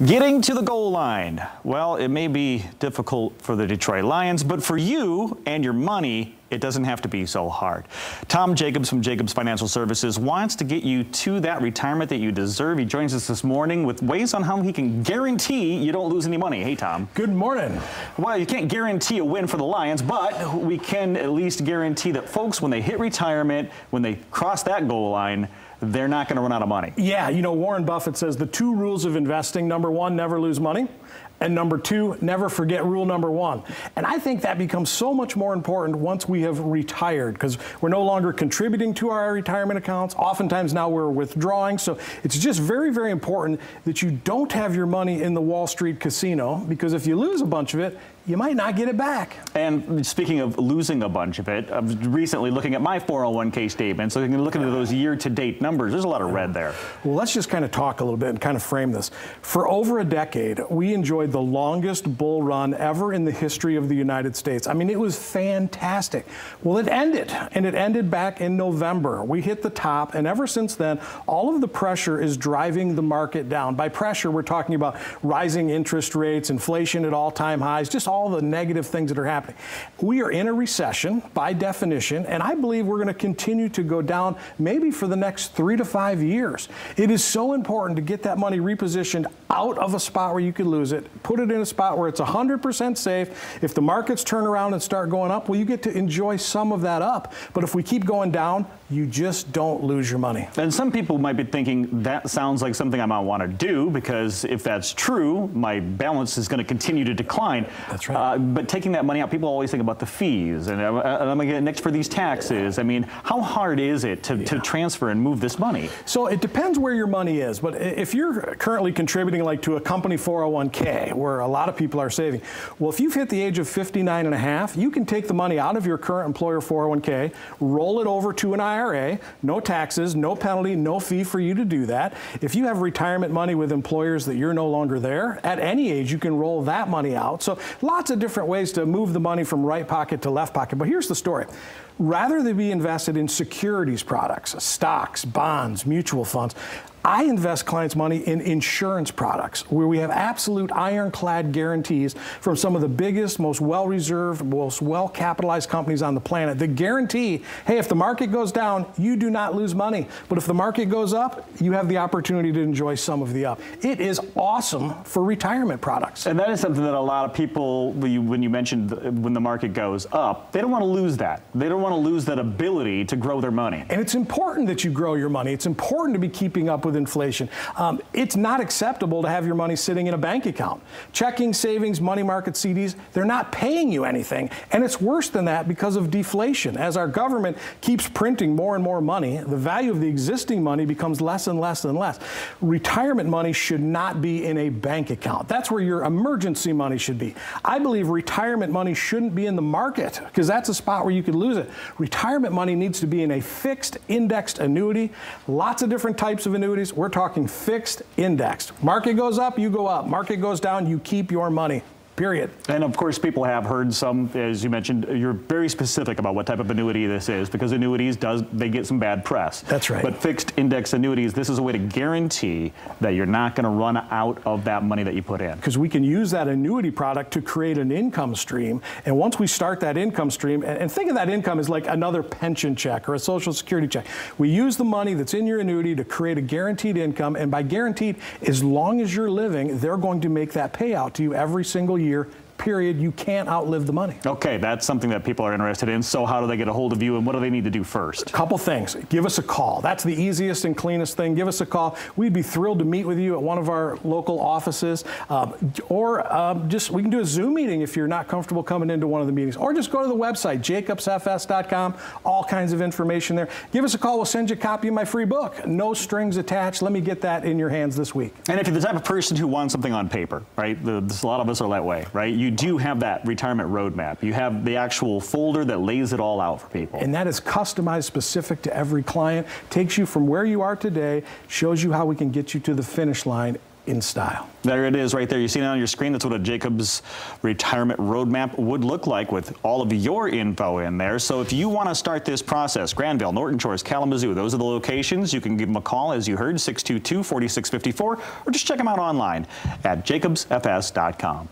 Getting to the goal line. Well, it may be difficult for the Detroit Lions, but for you and your money, it doesn't have to be so hard. Tom Jacobs from Jacobs Financial Services wants to get you to that retirement that you deserve. He joins us this morning with ways on how he can guarantee you don't lose any money. Hey, Tom. Good morning. Well, you can't guarantee a win for the Lions, but we can at least guarantee that folks, when they hit retirement, when they cross that goal line, they're not going to run out of money. Yeah, you know, Warren Buffett says the 2 rules of investing, number 1, never lose money. And number 2, never forget rule number 1. And I think that becomes so much more important once we have retired, because we're no longer contributing to our retirement accounts. Oftentimes now we're withdrawing. So it's just very, very important that you don't have your money in the Wall Street casino, because if you lose a bunch of it, you might not get it back. And speaking of losing a bunch of it, I was recently looking at my 401k statement, so you can look into those year-to-date numbers. There's a lot of red there. Well, let's just kind of talk a little bit and kind of frame this. For over a decade, we enjoyed the longest bull run ever in the history of the United States. I mean, it was fantastic. Well, it ended, and it ended back in November. We hit the top, and ever since then, all of the pressure is driving the market down. By pressure, we're talking about rising interest rates, inflation at all-time highs, just all the negative things that are happening. We are in a recession by definition, and I believe we're going to continue to go down maybe for the next 3 to 5 years. It is so important to get that money repositioned out of a spot where you could lose it, put it in a spot where it's 100% safe. If the markets turn around and start going up, well, you get to enjoy some of that up. But if we keep going down, you just don't lose your money. And some people might be thinking that sounds like something I might want to do, because if that's true, my balance is going to continue to decline. That's right. But taking that money out, people always think about the fees, and I'm going to get next for these taxes. I mean, how hard is it to transfer and move this money? So it depends where your money is. But if you're currently contributing like to a company 401k, where a lot of people are saving, well, if you've hit the age of 59 and a half, you can take the money out of your current employer 401k, roll it over to an IRA, no taxes, no penalty, no fee for you to do that. If you have retirement money with employers that you're no longer there, at any age you can roll that money out. So lots of different ways to move the money from right pocket to left pocket. But here's the story. Rather than be invested in securities products, stocks, bonds, mutual funds, I invest clients' money in insurance products where we have absolute ironclad guarantees from some of the biggest, most well-reserved, most well-capitalized companies on the planet that guarantee, hey, if the market goes down, you do not lose money. But if the market goes up, you have the opportunity to enjoy some of the up. It is awesome for retirement products. And that is something that a lot of people, when you mentioned when the market goes up, they don't want to lose that. They don't want to lose that ability to grow their money. And it's important that you grow your money. It's important to be keeping up with inflation. It's not acceptable to have your money sitting in a bank account. Checking, savings, money market CDs, they're not paying you anything. And it's worse than that because of deflation. As our government keeps printing more and more money, the value of the existing money becomes less and less and less. Retirement money should not be in a bank account. That's where your emergency money should be. I believe retirement money shouldn't be in the market, because that's a spot where you could lose it. Retirement money needs to be in a fixed indexed annuity. Lots of different types of annuities. We're talking fixed indexed. Market goes up, you go up. Market goes down, you keep your money. Period. And of course, people have heard some, as you mentioned, you're very specific about what type of annuity this is, because annuities they get some bad press. That's right. But fixed index annuities, this is a way to guarantee that you're not going to run out of that money that you put in. Because we can use that annuity product to create an income stream. And once we start that income stream, and think of that income as like another pension check or a Social Security check. We use the money that's in your annuity to create a guaranteed income. And by guaranteed, as long as you're living, they're going to make that payout to you every single year. Period. You can't outlive the money. Okay, that's something that people are interested in. So how do they get a hold of you, and what do they need to do first? A couple things. Give us a call. That's the easiest and cleanest thing. Give us a call. We'd be thrilled to meet with you at one of our local offices, or just we can do a Zoom meeting if you're not comfortable coming into one of the meetings, or just go to the website, jacobsfs.com. All kinds of information there. Give us a call. We'll send you a copy of my free book. No strings attached. Let me get that in your hands this week. And if you're the type of person who wants something on paper, right? A lot of us are that way, right? You do have that retirement roadmap. You have the actual folder that lays it all out for people. And that is customized specific to every client, takes you from where you are today, shows you how we can get you to the finish line in style. There it is right there. You see it on your screen. That's what a Jacobs retirement roadmap would look like with all of your info in there. So if you want to start this process, Granville, Norton Shores, Kalamazoo, those are the locations. You can give them a call, as you heard, 622-4654, or just check them out online at jacobsfs.com.